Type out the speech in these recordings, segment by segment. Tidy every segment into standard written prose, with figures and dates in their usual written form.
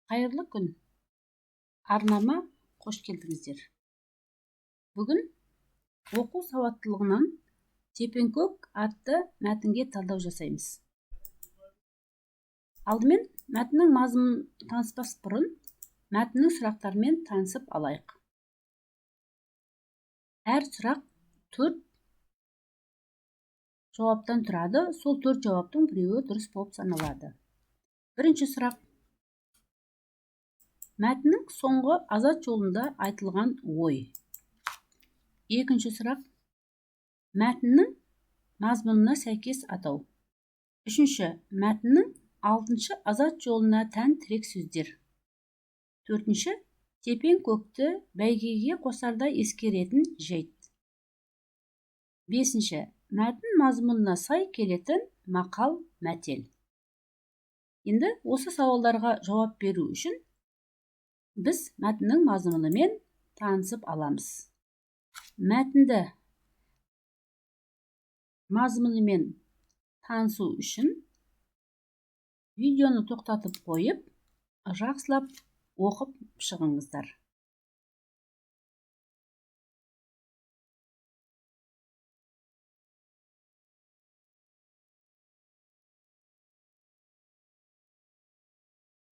Қайырлы күн. Арнама қош келдіңіздер. Бүгін оқу сауаттылығынан тепен-көк атты мәтінге талдау жасаймыз. Алдымен мәтіннің мазмұнын таныспас бұрын мәтіннің сұрақтарымен танысып алайық. Әр сұрақ 4 жауаптан тұрады. Сол 4 жауаптың біреуі дұрыс болып саналады. Бірінші сұрақ: мәтіннің соңғы азат жолында айтылған ой. Екінші сұрақ: мәтіннің мазмұнына сәйкес атау. Үшінші: мәтіннің 6-шы азат жолына тән тірек сөздер. Төртінші: тепен-көкті бәйгеге қосарда ескеретін жайт. Бесінші: мәтін мазмұнына сай келетін мақал, мәтел. Енді осы сауалдарға жауап беру үшін біз мәтіннің мазмұнымен танысып аламыз. Мәтінді мазмұнымен танысу үшін видеоны тоқтатып қойып, жақсылап оқып шығыңыздар.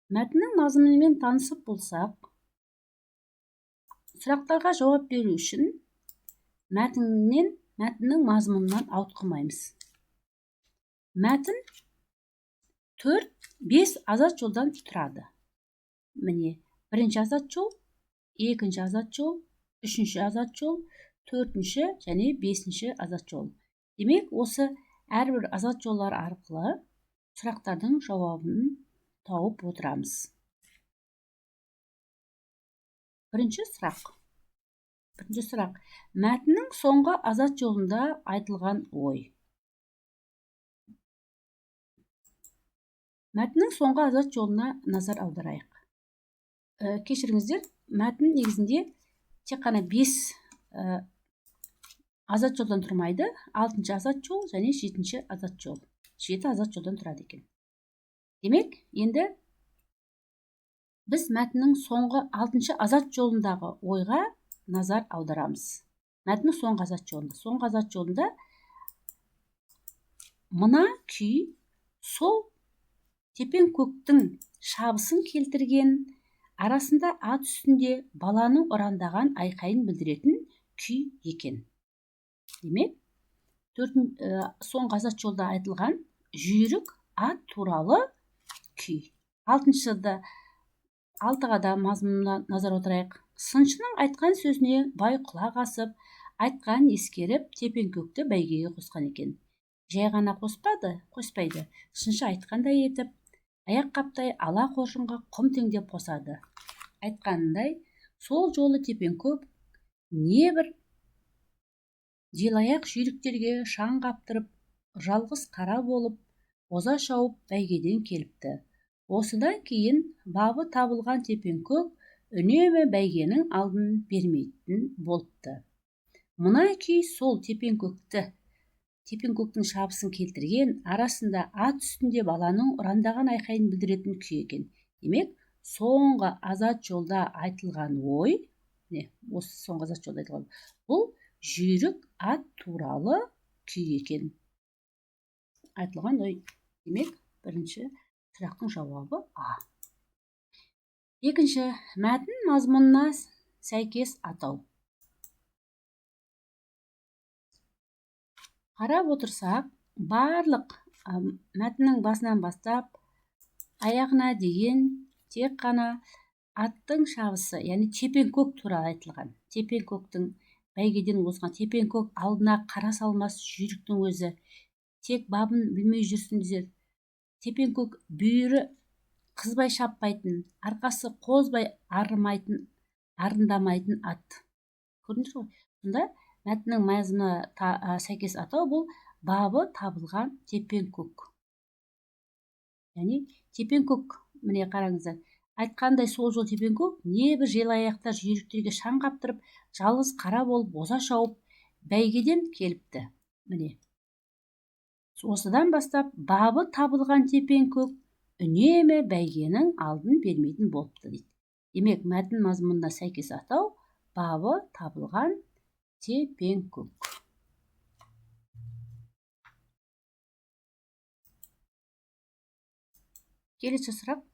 Мәтіннің мазмұнымен танысып болсақ, сұрақтарға жауап беру үшін мәтіннің мазмұнынан ауытқымаймыз. Мәтін 4-5 азат жолдан тұрады. Міне, бірінші азат жол, екінші азат жол, үшінші азат жол, төртінші және бесінші азат жол. Демек, осы әрбір азат жолдар арқылы сұрақтардың жауабын тауып отырамыз. Бірінші сұрақ: мәтіннің соңғы азат жолында айтылған ой. Мәтіннің соңғы азат жолына назар аударайық. Кешіріңіздер, мәтін негізінде тек қана 5 азат жолдан тұрмайды. 6-шы азат жол және 7-ші азат жол. 7 азат жолдан тұрады екен. Демек, енді біз мәтіннің соңғы 6-шы азат жолындағы ойға назар аударамыз. Мәтіннің соңғы азат жолында мына күй сол тепен-көктің шабысын келтірген, арасында ат үстінде баланың ұрандаған айқайын білдіретін күй екен. Демек, соңғы азат жолда айтылған жүйрік ат туралы күй. 6-ға да мазмұнына назар аударайық. Сыншының айтқан сөзіне бай құлақ асып, айтқан ескеріп, тепен-көкті бәйгеге қосқан екен. Жай ғана қоспайды. Сыншы айтқандай етіп, аяқ қаптай ала қоржынға құм теңдеп қосады. Айтқанындай, сол жолы тепен-көк небір желаяқ жүйріктерге шаң қаптырып, жалғыз қара болып, оза шауып бәйгеден келіпті. Осыдан кейін бабы табылған тепен-көк үнемі бәйгенің алдын бермейтін болыпты. Мына күй сол тепен-көктің шабысын келтірген, арасында ат үстінде баланың ұрандаған айқайын білдіретін күй екен. Демек, соңғы азат жолда айтылған ой, осы соңғы азат жолда айтылған, бұл жүйрік ат туралы күй екен. Айтылған ой. Демек, бірінші сұрақтың жауабы А. Екінші, мәтін мазмұнына сәйкес атау. Қарап отырсақ, барлық мәтіннің басынан бастап аяғына дейін тек қана аттың шабысы, яғни тепен-көк туралы айтылған. Тепен-көктің бәйгеден озған, тепен-көк алдына қара салмас жүйріктің өзі, тек бабын білмей жүрсіңдер. Тепен-көк бүйірі қызбай шаппайтын, арқасы қозбай арындамайтын ат. Көрдіңіз ғой? Сонда мәтіннің мазмұнына сәйкес атау бұл бабы табылған тепен-көк. Яғни тепен-көк, міне қараңыздар, айтқандай сол жол тепен-көк небір желаяқтар жүйріктерге шаң қаптырып, жалғыз қара болып, оза шауып бәйгеден келіпті. Міне, осыдан бастап бабы табылған тепен-көк үнемі бәйгенің алдын бермейтін болыпты дейді. Демек, мәтін мазмұнына сәйкес атау бабы табылған тепен-көк. Келесі сұрақ.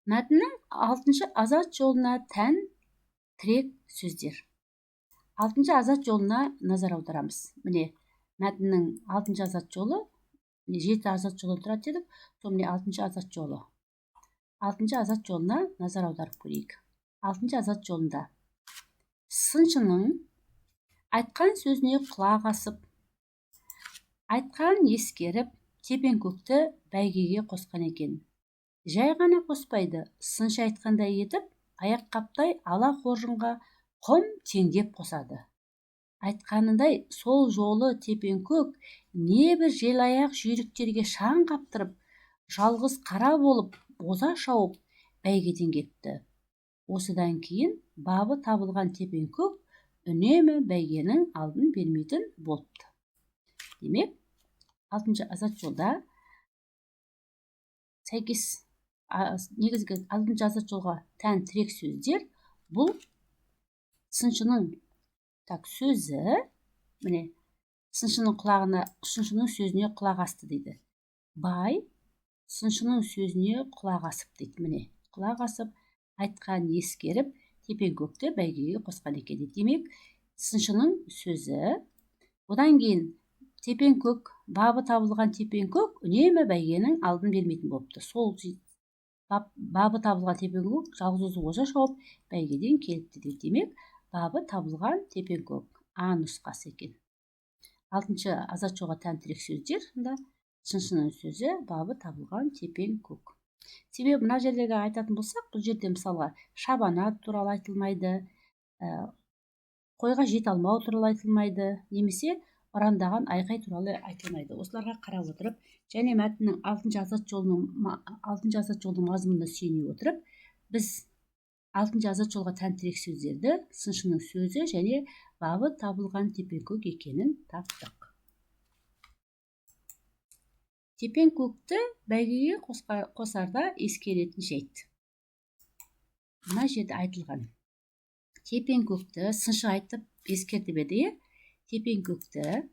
Мәтіннің 6-шы азат жолына тән тірек сөздер. 6-шы азат жолына назар аударамыз. Міне, мәтіннің 6-шы азат жолы, 7 азат жолы тұрады дедік, сол міне 6-шы азат жолы. 6-шы азат жолына назар аударып көрейік. 6-шы азат жолында сыншының айтқан сөзіне құлақ асып, айтқан ескеріп, тепен-көкті бәйгеге қосқан екен. Жай ғана қоспайды, сыншы айтқандай етіп, аяқ қаптай ала қоржынға құм теңдеп қосады. Айтқанындай сол жолы тепен-көк небір желаяқ жүйріктерге шаң қаптырып, жалғыз қара болып, оза шауып, бәйгеден кетті. Осыдан кейін бабы табылған тепен-көк үнемі бәйгенің алдын бермейтін болыпты. Демек, 6-шы азат жолда сәйкес негізгі 6-шы азат жолға тән тірек сөздер бұл сыншының сөзі, міне, сыншының сөзіне құлақ асты дейді. Бай сыншының сөзіне құлақ асып дейді. Міне, құлақ асып, айтқан ескеріп, тепен-көкті бәйгеге қосқан екен дейді. Демек, сыншының сөзі, одан кейін тепен-көк, бабы табылған тепен-көк үнемі бәйгенің алдын бермейтін болыпты. Сол бабы табылған тепен-көк жалғыз оза шауып бәйгеден келіпті дейді. Демек, бабы табылған тепен-көк А нұсқасы екен. 6-шы азат жолға тән тірек сөздер, сыншының сөзі, бабы табылған тепен-көк. Себебі мына жерлерге айтатын болсақ, бұл жерде мысалға шабана туралы айтылмайды, қойға жет алмау туралы айтылмайды, немесе ұрандаған айқай туралы айтылмайды. Осыларға қарап отырып, және мәтіннің 6-шы азат жолының мазмұнына сүйене отырып, біз 6-шы азат жолға тән тірек сөздерді сыншының сөзі және бабы табылған тепен-көк екенін таптық. Тепен-көкті бәйгеге қосарда ескеретін жайт. Мына жерде айтылған. Тепен-көкті сыншы айтып ескертіп еді, тепен-көкті,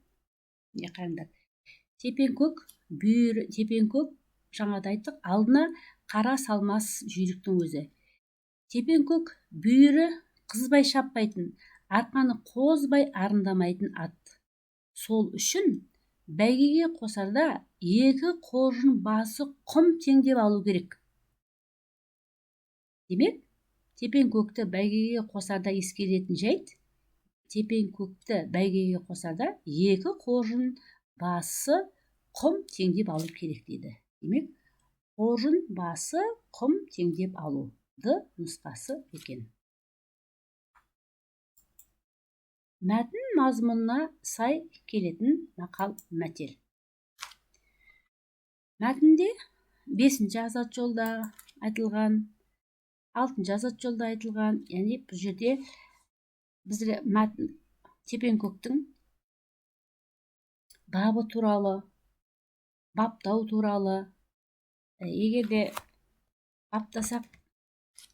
қараңдар, тепен-көк жаңада айттық, алдына қара салмас жүйріктің өзі. Тепен-көк бүйірі қызбай шаппайтын, арқаны қозбай арындамайтын ат. Сол үшін бәйгеге қосарда екі қоржын басы құм теңдеп алу керек. Демек, тепен-көкті бәйгеге қосарда ескеретін жайт, тепен-көкті бәйгеге қосарда екі қоржын басы құм теңдеп алу керек дейді. Демек, қоржын басы құм теңдеп алу нұсқасы екен. Мәтін мазмұнына сай келетін мақал мәтел. Мәтінде 5-ші азат жолда айтылған, 6-ші азат жолда айтылған, яғни бұл жерде бізде мәтін тепен-көктің бабы туралы, баптау туралы, егерде баптасақ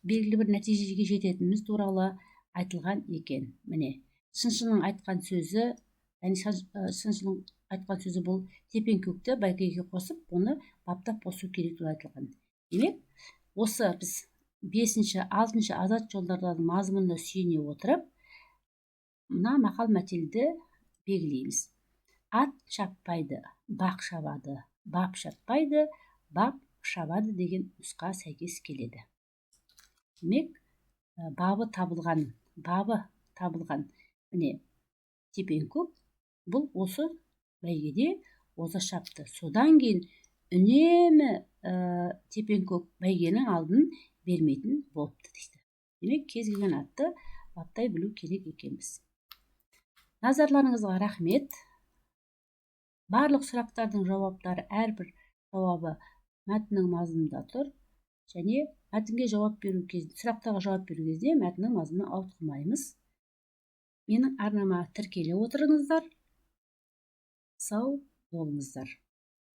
белгілі бір нәтижеге жететініміз туралы айтылған екен. Міне, сыншының айтқан сөзі, сыншының айтқан сөзі бұл тепен-көкті бәйгеге қосып, оны баптап қосу керек деп айтылған. Демек, осы біз 5-ші, 6-шы азат жолдардың мазмұнына сүйене отырып, мына мақал мәтелді белгілейміз. Ат шаппайды, бақ шабады, бап шаппайды, бап шабады деген нұсқа сәйкес келеді. Демек, бабы табылған, міне, тепен-көк, бұл осы бәйгеде оза шапты. Содан кейін үнемі тепен-көк бәйгенің алдын бермейтін болыпты дейді. Демек, кез келген атты баптай білу керек екенбіз. Назарларыңызға рахмет. Барлық сұрақтардың жауаптары, әрбір жауабы мәтіннің мазмұнында тұр. Және сұрақтарға жауап беру кезде мәтіннің мазмұнын ауытқымаймыз. Менің арнама тіркеле отырыңыздар. Сау болыңыздар.